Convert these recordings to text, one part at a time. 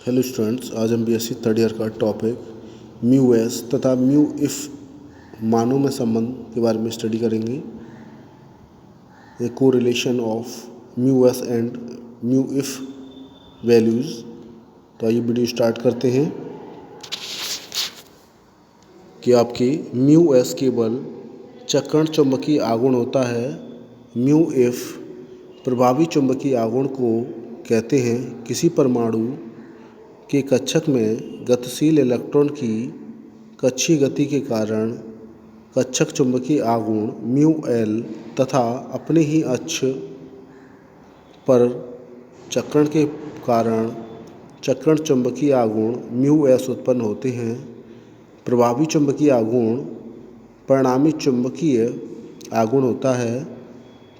Hello students, आज हम BSc third year का टॉपिक म्यू एस तथा म्यू इफ मानों में संबंध के बारे में स्टडी करेंगे। ए को relation of mu S and mu if values. तो आइए वीडियो स्टार्ट करते हैं कि आपकी म्यू एस केवल चक्रण चुंबकीय आघूर्ण होता है। म्यू इफ प्रभावी चुंबकीय आघूर्ण को कहते हैं। किसी परमाणु के कक्षक में गतिशील इलेक्ट्रॉन की कक्षीय गति के कारण कक्षक चुंबकीय आघूर्ण म्यू एल तथा अपने ही अक्ष पर चक्रण के कारण चक्रण चुंबकीय आघूर्ण म्यू एस उत्पन्न होते हैं। प्रभावी चुंबकीय आघूर्ण परिणामी चुंबकीय आघूर्ण होता है।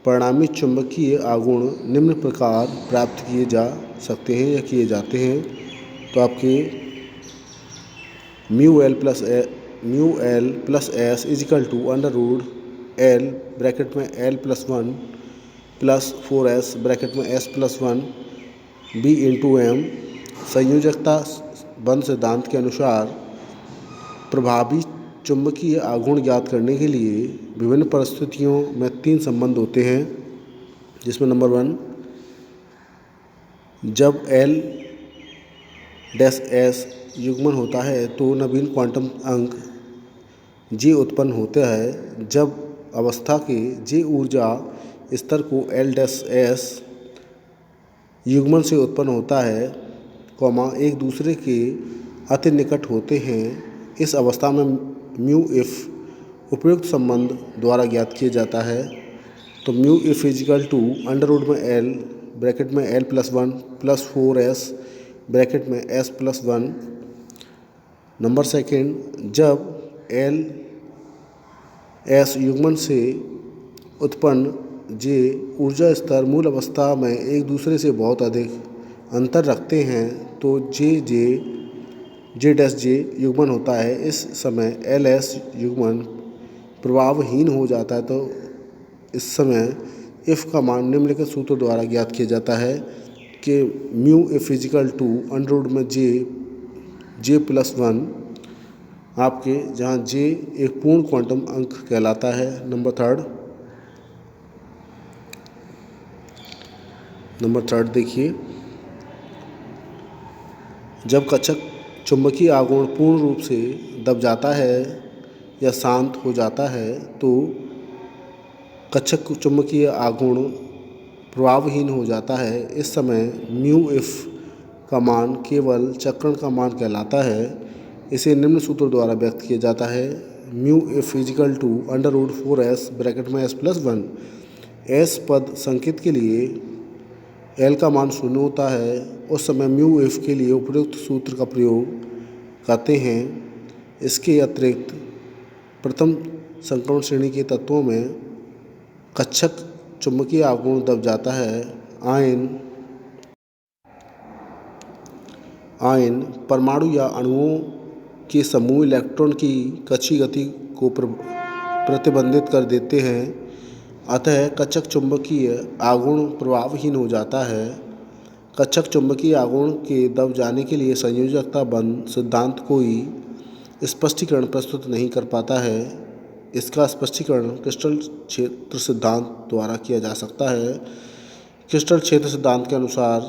परिणामी चुंबकीय आघूर्ण निम्न प्रकार प्राप्त किए जा सकते हैं या किए जाते हैं। तो आपके mu L plus S is equal to under root L bracket में L plus 1 plus 4s bracket में s plus 1 B into M. संयोजकता बंध सिद्धांत के अनुसार प्रभावी चुंबकीय आघूर्ण ज्ञात करने के लिए विभिन्न परिस्थितियों में 3 संबंध होते हैं, जिसमें नंबर 1, जब एल डैश एस युग्मन होता है तो नवीन क्वांटम अंक जे उत्पन्न होता है। जब अवस्था के जे ऊर्जा स्तर को एल डैश एस युग्मन से उत्पन्न होता है, एक दूसरे के अति निकट होते हैं, इस अवस्था में म्यू इफ उपयुक्त संबंध द्वारा ज्ञात किया जाता है। तो mu eff equal to under root में एल ब्रैकेट में L plus 1 plus 4s bracket में s प्लस 1। नंबर 2, जब एल एस युग्मन से उत्पन्न जे ऊर्जा स्तर मूल अवस्था में एक दूसरे से बहुत अधिक अंतर रखते हैं तो जे डैश जे युग्मन होता है। इस समय एल एस युग्मन प्रभावहीन हो जाता है। तो इस समय इफ़ का मान निम्नलिखित सूत्र द्वारा ज्ञात किया जाता है कि mu eff equal to under root में जे प्लस 1 आपके, जहाँ जे एक पूर्ण क्वांटम अंक कहलाता है। नंबर थर्ड देखिए, जब कक्षक चुंबकीय आघूर्ण पूर्ण रूप से दब जाता है या शांत हो जाता है तो कक्षक चुंबकीय आघूर्ण प्रभावहीन हो जाता है। इस समय म्यू इफ का मान केवल चक्रण का मान कहलाता है। इसे निम्न सूत्र द्वारा व्यक्त किया जाता है। Mu eff equal to under root 4s bracket में s प्लस 1। s पद संकेत के लिए l का मान 0 होता है। उस समय म्यू इफ के लिए उपयुक्त सूत्र का प्रयोग करते हैं। इसके अतिरिक्त प्रथम संक्रमण श्रेणी के तत्वों में कक्षक चुंबकीय आघूर्ण दब जाता है। आयन परमाणु या अणुओं के समूह इलेक्ट्रॉन की कक्षीय गति को प्रतिबंधित कर देते हैं। अतः कक्षक चुंबकीय आघूर्ण प्रभावहीन हो जाता है। कक्षक चुंबकीय आघूर्ण के दब जाने के लिए संयोजकता बंध सिद्धांत कोई स्पष्टीकरण प्रस्तुत नहीं कर पाता है। इसका स्पष्टीकरण क्रिस्टल क्षेत्र सिद्धांत द्वारा किया जा सकता है। क्रिस्टल क्षेत्र सिद्धांत के अनुसार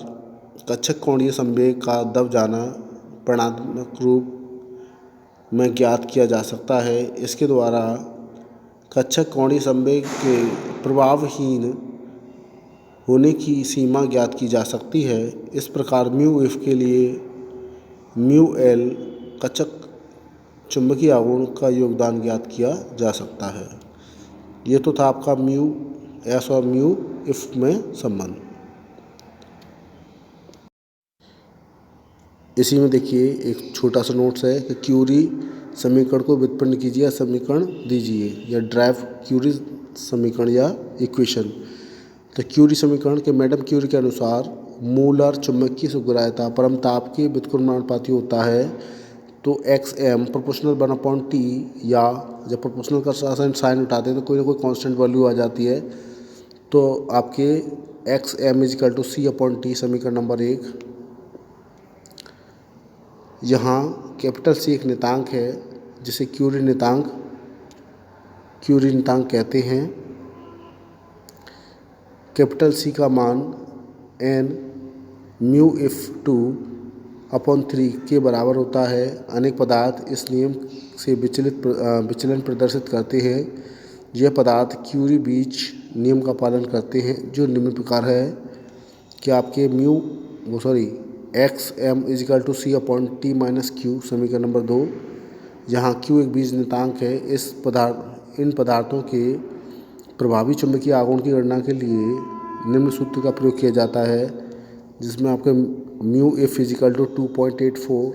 कक्षक कोणीय संवेग का दब जाना परिणामात्मक रूप में ज्ञात किया जा सकता है। इसके द्वारा कक्षक कोणीय संवेग के प्रभावहीन होने की सीमा ज्ञात की जा सकती है। इस प्रकार म्यू इफ के लिए म्यू एल कक्षक चुंबकीय आघूर्ण का योगदान ज्ञात किया जा सकता है। ये तो था आपका म्यू एस और म्यू इफ में संबंध। इसी में देखिए एक छोटा सा नोट्स है कि क्यूरी समीकरण को व्युत्पन्न कीजिए या समीकरण दीजिए या ड्राइव क्यूरी समीकरण या इक्वेशन। तो क्यूरी समीकरण के मैडम क्यूरी के अनुसार मोलर चुंबकीय सुग्राह्यता परम ताप के व्युत्क्रमानुपाती होता है। तो XM प्रोपोर्शनल 1/T, या जब प्रोपोर्शनल का साइन उठाते हैं तो कोई ना कोई कांस्टेंट वैल्यू आ जाती है। तो आपके XM इजिकल टू C/T समीकरण नंबर 1। यहाँ कैपिटल सी एक नियतांक है जिसे क्यूरी नियतांक कहते हैं। कैपिटल सी का मान n μF2/3 के बराबर होता है। अनेक पदार्थ इस नियम से विचलन प्रदर्शित करते हैं। यह पदार्थ क्यूरी बीच नियम का पालन करते हैं जो निम्न प्रकार है कि आपके xm = C/T-Q। समीकरण नंबर 2, जहाँ Q एक बीज नियतांक है। इन पदार्थों के प्रभावी चुंबकीय आघूर्ण की गणना के लिए निम्न सूत्र का प्रयोग किया जाता है, जिसमें आपके μF = 2.84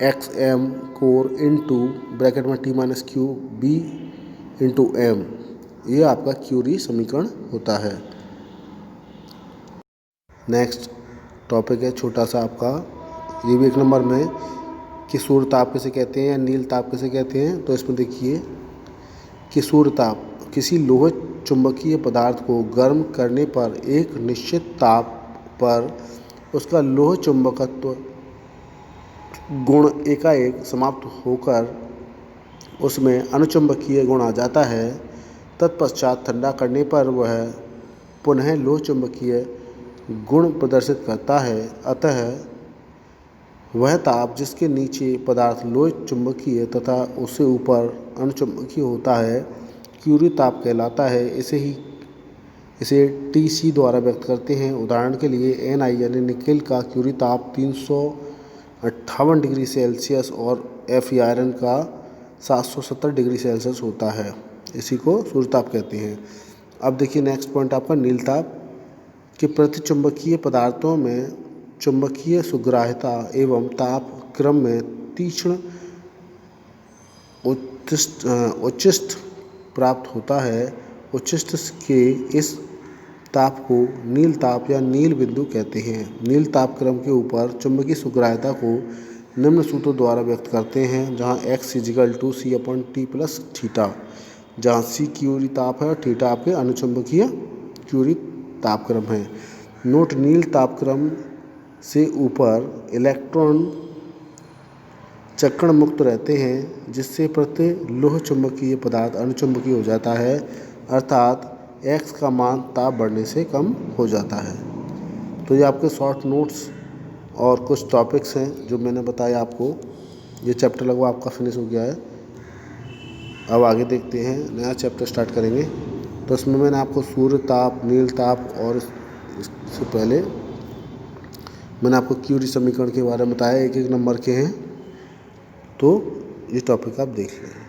√xm core into bracket में T-Q B/m। ये आपका क्यूरी समीकरण होता है। नेक्स्ट टॉपिक है छोटा सा आपका, ये भी 1 नंबर में, कि सूर्य ताप किसे कहते हैं या नील ताप किसे कहते हैं। तो इसमें देखिए कि सूर्य ताप किसी लोह चुंबकीय पदार्थ को गर्म करने पर एक निश्चित ताप पर उसका लोह चुंबकत्व गुण एकाएक समाप्त होकर उसमें अनुचुंबकीय गुण आ जाता है। तत्पश्चात ठंडा करने पर वह पुनः लोह चुंबकीय गुण प्रदर्शित करता है। अतः वह ताप जिसके नीचे पदार्थ लोह चुंबकीय तथा उससे ऊपर अनुचुंबकीय होता है क्यूरी ताप कहलाता है। इसे Tc द्वारा व्यक्त करते हैं। उदाहरण के लिए Ni यानी निकेल का क्यूरी ताप 358 डिग्री सेल्सियस और Fe आयरन का 770 डिग्री सेल्सियस होता है। इसी को सूर्य ताप कहते हैं। अब देखिए नेक्स्ट पॉइंट आपका नील ताप, कि प्रतिचुंबकीय पदार्थों में चुंबकीय सुग्राह्यता एवं ताप क्रम में तीक्ष्ण उच्छिष्ट प्राप्त होता है। उच्छिष्ट के इस ताप को नील ताप या नील बिंदु कहते हैं। नील ताप क्रम के ऊपर चुंबकीय सुग्राह्यता को निम्न सूत्र द्वारा व्यक्त करते हैं, जहाँ x = C/T+θ, जहाँ C क्यूरी ताप है और थीटा आपके अनुचुंबकीय क्यूरी तापक्रम है। नोट, नील तापक्रम से ऊपर इलेक्ट्रॉन चक्रण मुक्त रहते हैं, जिससे प्रति लोह चुंबकीय पदार्थ अनुचुंबकीय हो जाता है, अर्थात x का मान ताप बढ़ने से कम हो जाता है। तो ये आपके शॉर्ट नोट्स और कुछ टॉपिक्स हैं जो मैंने बताया आपको। ये चैप्टर लगभग आपका फिनिश हो गया है। अब आगे देखते हैं, नया चैप्टर स्टार्ट करेंगे। तो इसमें मैंने आपको सूर्य ताप, नील ताप और इससे पहले मैंने आपको क्यूरी समीकरण के बारे में बताया, 1-1 नंबर के हैं। तो ये टॉपिक आप देख लें।